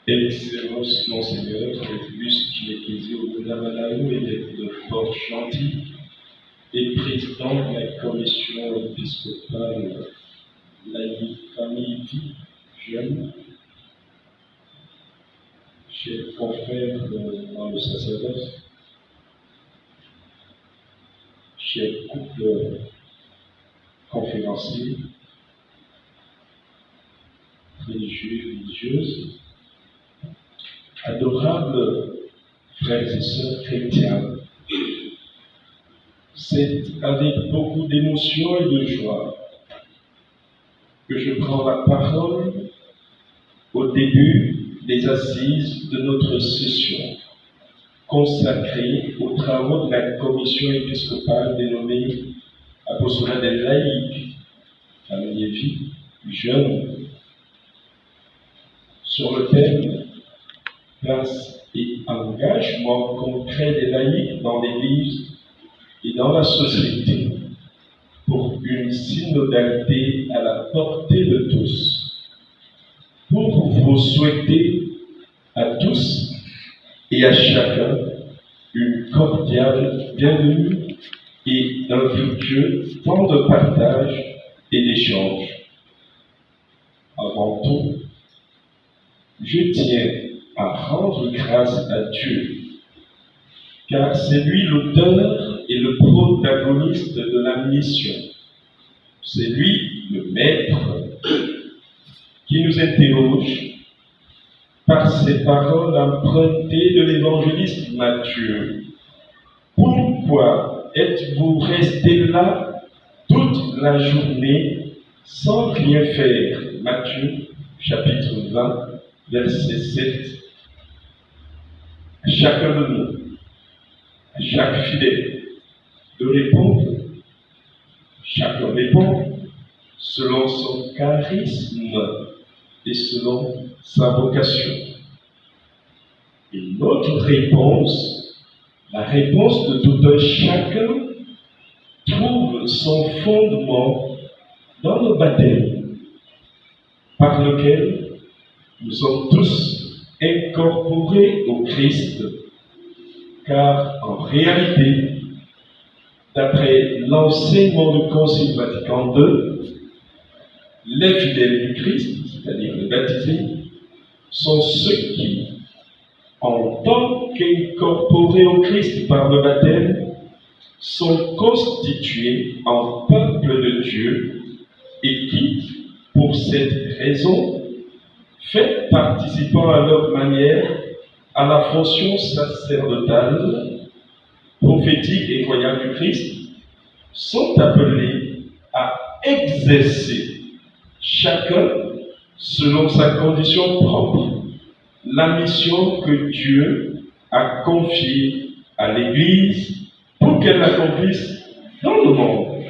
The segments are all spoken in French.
Excellence, Monseigneur, Illustre l'Église au Malaou et de Port-Gentil et président de la commission épiscopale laïque, famille, vie, jeune, chers confrères dans le sacerdoce, chers couples conférenciers, religieux, religieuses, adorables frères et sœurs chrétiens, c'est avec beaucoup d'émotion et de joie que je prends la parole au début des assises de notre session consacrée aux travaux de la commission épiscopale dénommée Apostolat des laïcs, famille et vie, jeunes, sur le thème place et engagement concret des laïcs dans l'Église et dans la société pour une synodalité à la portée de tous. Pour vous souhaiter à tous et à chacun une cordiale bienvenue et un fructueux temps de partage et d'échange. Avant tout, je tiens à rendre grâce à Dieu, car c'est lui l'auteur et le protagoniste de la mission. C'est lui le maître qui nous interroge par ses paroles empruntées de l'évangéliste Matthieu. Pourquoi êtes-vous restés là toute la journée sans rien faire? Matthieu, chapitre 20, verset 7. À chacun de nous, à chaque fidèle, de répondre. Chacun répond selon son charisme et selon sa vocation. Et notre réponse, la réponse de tout un chacun, trouve son fondement dans le baptême, par lequel nous sommes tous incorporés au Christ, car en réalité, d'après l'enseignement du Concile Vatican II, les fidèles du Christ, c'est-à-dire les baptisés, sont ceux qui, en tant qu'incorporés au Christ par le baptême, sont constitués en peuple de Dieu et qui, pour cette raison, fait participant à leur manière à la fonction sacerdotale, prophétique et royale du Christ, sont appelés à exercer, chacun selon sa condition propre, la mission que Dieu a confiée à l'Église pour qu'elle l'accomplisse dans le monde,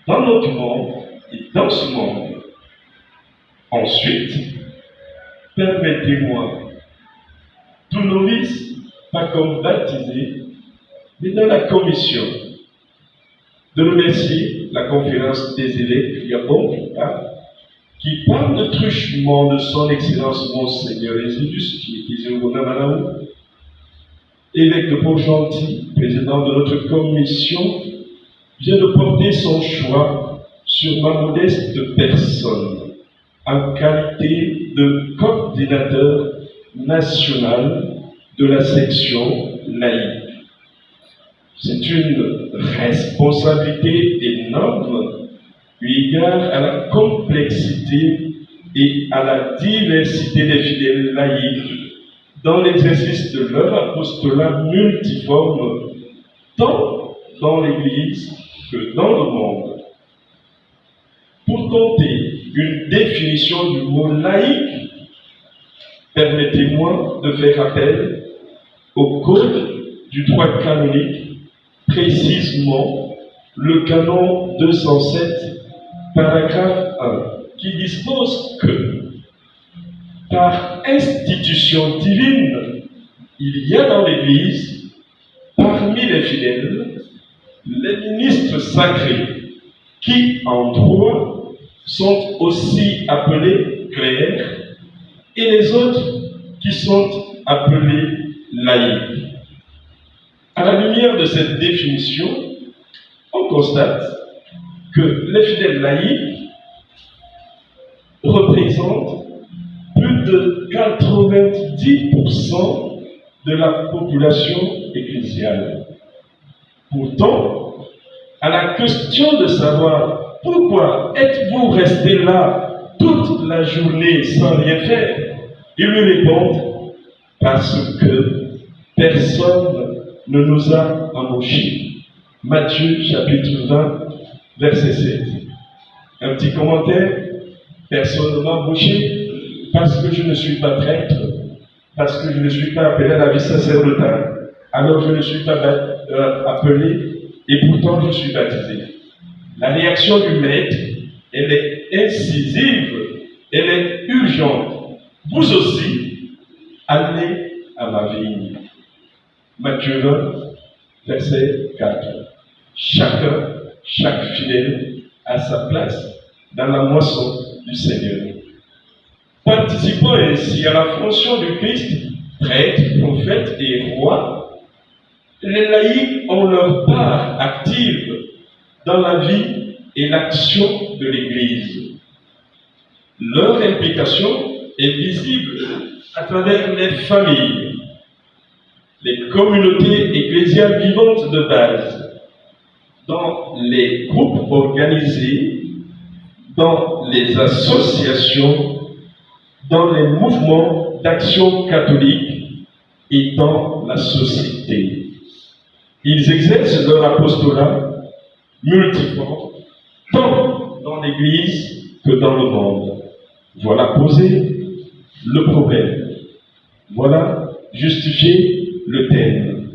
dans notre monde et dans ce monde. Ensuite, permettez-moi, tout novice, pas comme baptisé, mais dans la commission, de remercier la conférence des évêques Gabon, qui parle de truchement de son Excellence Monseigneur Esidus, qui est ici au Malaou, évêque de Port-Gentil, président de notre commission, vient de porter son choix sur ma modeste personne, en qualité de coordinateur national de la section laïque. C'est une responsabilité énorme eu égard à la complexité et à la diversité des fidèles laïcs dans l'exercice de leur apostolat multiforme, tant dans l'Église que dans le monde. Pour tenter une définition du mot laïque, permettez-moi de faire appel au code du droit canonique, précisément le canon 207, paragraphe 1, qui dispose que par institution divine, il y a dans l'Église, parmi les fidèles, les ministres sacrés qui en droit sont aussi appelés clercs, et les autres qui sont appelés laïcs. À la lumière de cette définition, on constate que les fidèles laïcs représentent plus de 90% de la population ecclésiale. Pourtant, à la question de savoir pourquoi êtes-vous resté là toute la journée sans rien faire, ils lui répondent parce que personne ne nous a embauchés. Matthieu chapitre 20, verset 7. Un petit commentaire. Personne ne m'a embauché parce que je ne suis pas prêtre, parce que je ne suis pas appelé à la vie sacerdotale. Alors je ne suis pas appelé et pourtant je suis baptisé. La réaction du maître, elle est incisive, elle est urgente. Vous aussi, allez à ma vigne. Matthieu 20, verset 4. Chaque fidèle a sa place dans la moisson du Seigneur. Participant ainsi à la fonction du Christ, prêtre, prophète et roi, les laïcs ont leur part active dans la vie et l'action de l'Église. Leur implication est visible à travers les familles, les communautés ecclésiales vivantes de base, dans les groupes organisés, dans les associations, dans les mouvements d'action catholique et dans la société. Ils exercent leur apostolat multiforme, tant dans l'Église que dans le monde. Voilà posé le problème. Voilà justifié le thème.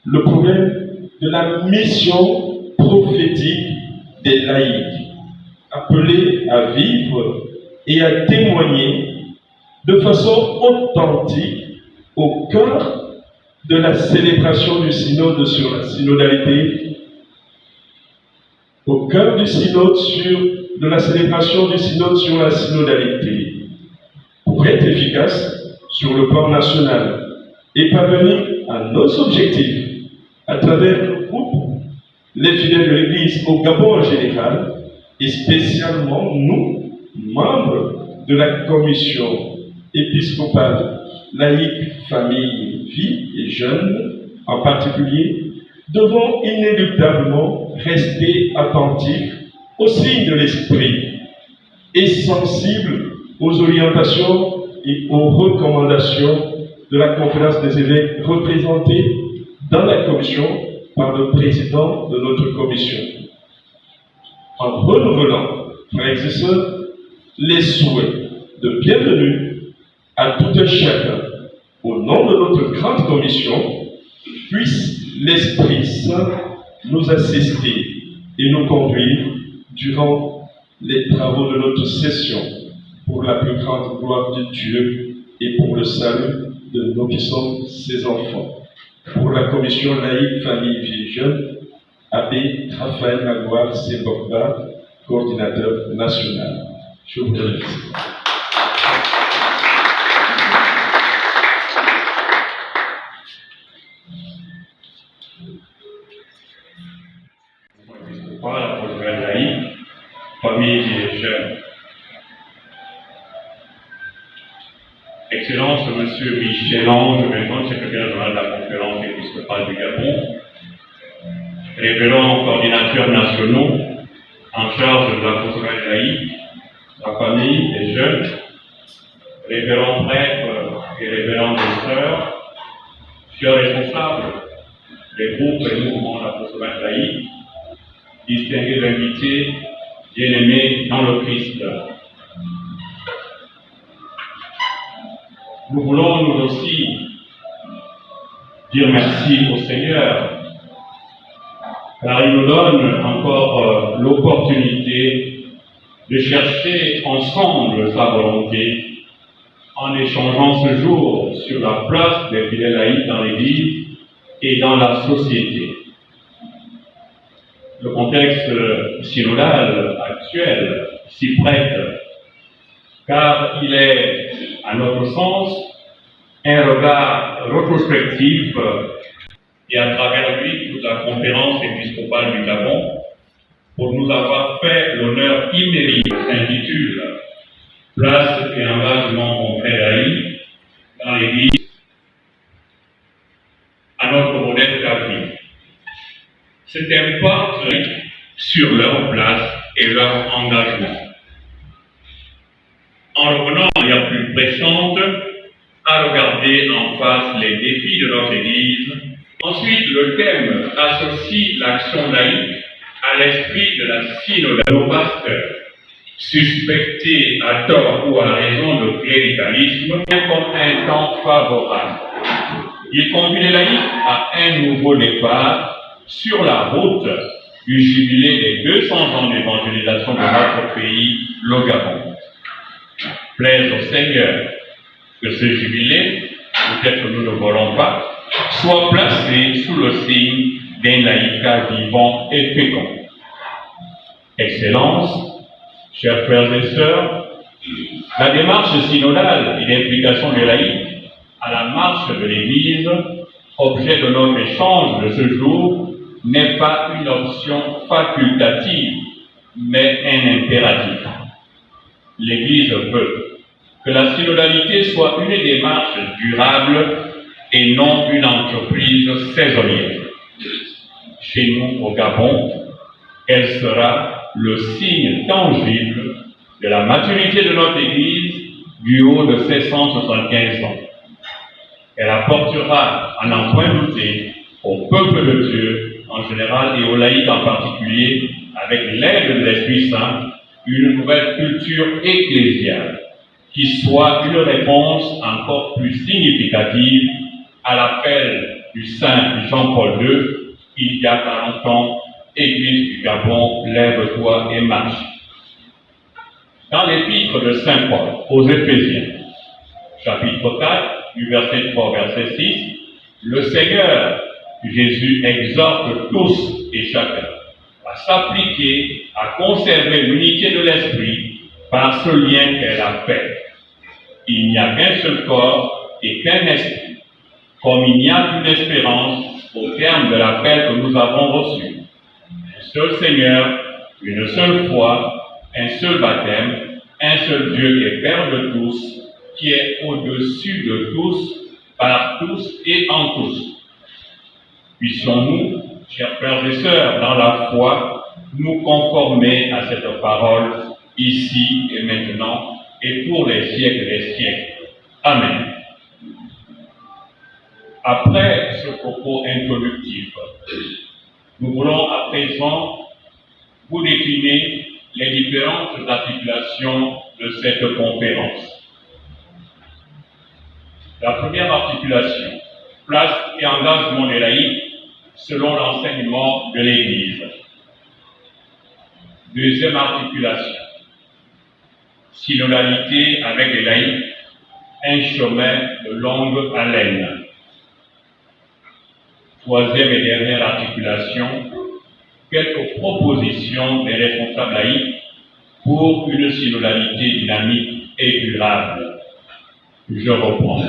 Le problème de la mission prophétique des laïcs, appelés à vivre et à témoigner de façon authentique au cœur de la célébration du synode sur la synodalité, au cœur du synode de la célébration du synode sur la synodalité, pour être efficace sur le plan national et parvenir à nos objectifs à travers le groupe, les fidèles de l'Église au Gabon en général, et spécialement nous, membres de la commission épiscopale, laïque, famille, vie et jeunes en particulier, devons inéluctablement rester attentifs aux signes de l'esprit et sensibles aux orientations et aux recommandations de la conférence des évêques représentée dans la commission par le président de notre commission. En renouvelant, frères et sœurs, les souhaits de bienvenue à tout un chacun, au nom de notre grande commission, puisse l'Esprit Saint nous assister et nous conduire durant les travaux de notre session pour la plus grande gloire de Dieu et pour le salut de nous qui sommes ses enfants. Pour la commission laïque, famille, vie et jeunes, Abbé Raphaël Magloire Sebokba, coordinateur national. Je vous remercie. La prochaine laïque, famille et jeunes. Excellence, Monsieur Michel-Ange, maintenant secrétaire général de la conférence épiscopale du Gabon, révérends coordinateurs nationaux en charge de la prochaine laïque, la famille et jeunes, révérends prêtres et révérends sœurs, chers responsables des groupes et mouvements de la prochaine laïque, distingués invités, bien-aimés dans le Christ. Nous voulons nous aussi dire merci au Seigneur, car il nous donne encore l'opportunité de chercher ensemble sa volonté en échangeant ce jour sur la place des fidèles laïcs dans l'Église et dans la société. le contexte synodal actuel s'y prête, car il est, à notre sens, un regard rétrospectif et à travers lui toute la conférence épiscopale du Gabon, pour nous avoir fait l'honneur immérité, s'intitule Place et engagement auprès d'Aïe dans l'Église à notre modeste avis. C'est un portrait sur leur place et leur engagement. En revenant de manière plus pressante à regarder en face les défis de notre Église, ensuite le thème associe l'action laïque à l'esprit de la synodalité. Nos pasteurs, suspectés à tort ou à raison de cléricalisme, comme un temps favorable. Il conduit les laïcs à un nouveau départ sur la route du jubilé des 200 ans d'évangélisation de notre pays, le Gabon. Plaise au Seigneur que ce jubilé, peut-être nous ne voulons pas, soit placé sous le signe d'un laïcat vivant et fécond. Excellences, chers frères et sœurs, la démarche synodale et d'implication des laïcs à la marche de l'Église, objet de notre échange de ce jour, n'est pas une option facultative, mais un impératif. L'Église veut que la synodalité soit une démarche durable et non une entreprise saisonnière. Chez nous, au Gabon, elle sera le signe tangible de la maturité de notre Église du haut de ses 175 ans. Elle apportera, à n'en point douter, au peuple de Dieu en général et aux laïcs en particulier, avec l'aide de l'Esprit Saint, une nouvelle culture ecclésiale qui soit une réponse encore plus significative à l'appel du Saint Jean-Paul II, il y a 40 ans, Église du Gabon, lève-toi et marche. Dans l'épître de Saint Paul aux Éphésiens, chapitre 4, du verset 3 au verset 6, le Seigneur Jésus exhorte tous et chacun à s'appliquer, à conserver l'unité de l'esprit par ce lien qu'elle a fait. Il n'y a qu'un seul corps et qu'un esprit, comme il n'y a qu'une espérance au terme de l'appel que nous avons reçu. Un seul Seigneur, une seule foi, un seul baptême, un seul Dieu et Père de tous, qui est au-dessus de tous, par tous et en tous. Puissions-nous, chers frères et sœurs, dans la foi, nous conformer à cette parole, ici et maintenant, et pour les siècles des siècles. Amen. Après ce propos introductif, nous voulons à présent vous décliner les différentes articulations de cette conférence. La première articulation, place et engagement des laïcs selon l'enseignement de l'Église. Deuxième articulation, synodalité avec les laïcs, un chemin de longue haleine. Troisième et dernière articulation, quelques propositions des responsables laïcs pour une synodalité dynamique et durable. Je reprends.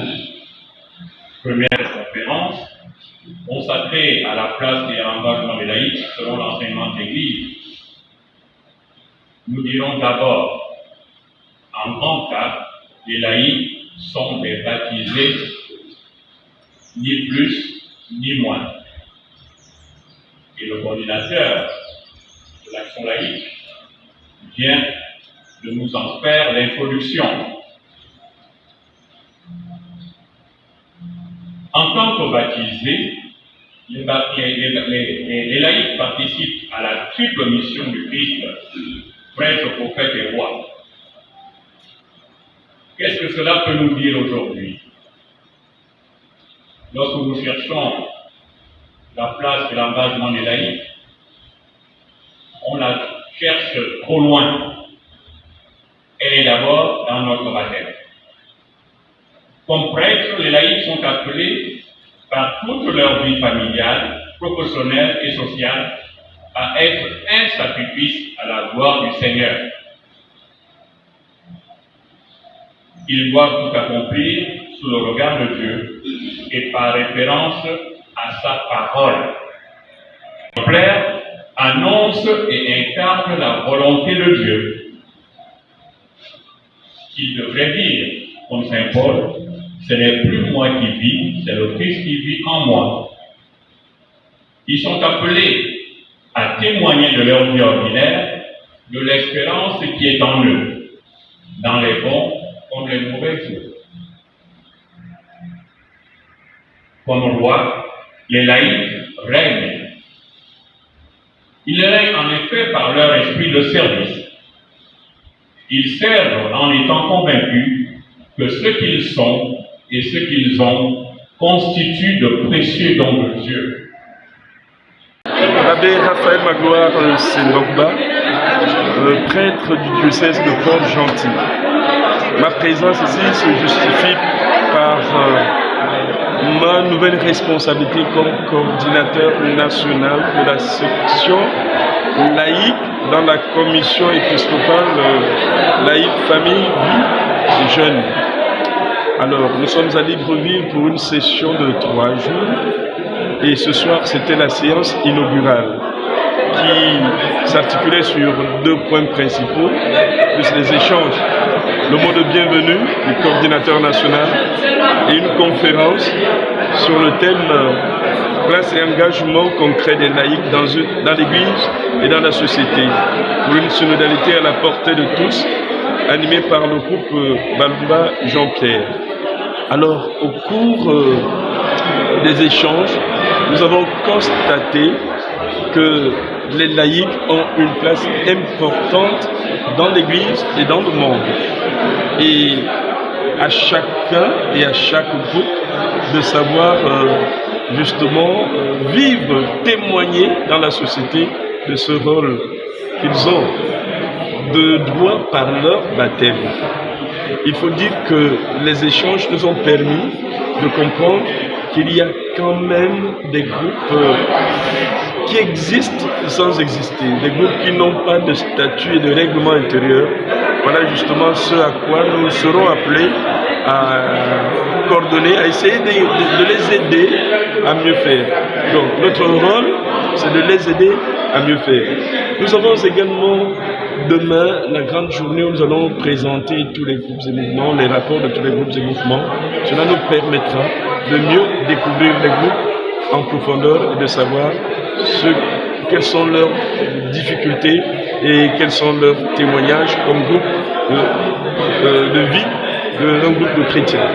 Première conférence, consacrée à la place et à l'engagement des laïcs selon l'enseignement de l'Église. Nous dirons d'abord, en grand cas, les laïcs sont des baptisés, ni plus ni moins. Et le coordinateur de l'action laïque vient de nous en faire l'introduction. En tant que baptisés, les laïcs participent à la triple mission du Christ, prêtre, prophète et roi. Qu'est-ce que cela peut nous dire aujourd'hui? Lorsque nous cherchons la place et l'engagement des laïcs, on la cherche trop loin. Elle est d'abord dans notre baptême. Comme prêtres, les laïcs sont appelés par toute leur vie familiale, professionnelle et sociale à être un sacrifice à la gloire du Seigneur. Ils doivent tout accomplir sous le regard de Dieu et par référence à sa parole. L'exemplaire annonce et incarne la volonté de Dieu. Qu'il devrait dire, comme saint Paul, ce n'est plus moi qui vis, c'est le Christ qui vit en moi. Ils sont appelés à témoigner de leur vie ordinaire, de l'espérance qui est en eux, dans les bons comme les mauvais jours. Comme roi, les laïcs règnent. Ils règnent en effet par leur esprit de service. Ils servent en étant convaincus que ce qu'ils sont et ce qu'ils ont constituent de précieux dons de Dieu. L'abbé Raphaël Magloire Sembokba, prêtre du diocèse de Port-Gentil. Ma présence ici se justifie par ma nouvelle responsabilité comme coordinateur national de la section laïque dans la commission épiscopale laïque famille, vie et jeunes. Alors, nous sommes à Libreville pour une session de 3 jours et ce soir c'était la séance inaugurale qui s'articulait sur 2 points principaux, plus les échanges, le mot de bienvenue du coordinateur national et une conférence sur le thème place et engagement concret des laïcs dans l'Église et dans la société, pour une synodalité à la portée de tous, animée par le groupe Balumba Jean-Pierre. Alors, au cours des échanges, nous avons constaté que les laïcs ont une place importante dans l'Église et dans le monde. Et à chacun et à chaque groupe de savoir justement vivre, témoigner dans la société de ce rôle qu'ils ont de droit par leur baptême. Il faut dire que les échanges nous ont permis de comprendre qu'il y a quand même des groupes qui existent sans exister, des groupes qui n'ont pas de statut et de règlement intérieur. Voilà justement ce à quoi nous serons appelés à coordonner, à essayer de les aider à mieux faire. Donc notre rôle, c'est de les aider à mieux faire. Nous avons également demain la grande journée où nous allons présenter tous les groupes et mouvements, les rapports de tous les groupes et mouvements. Cela nous permettra de mieux découvrir les groupes en profondeur et de savoir quelles sont leurs difficultés et quels sont leurs témoignages comme groupe de vie d'un groupe de chrétiens.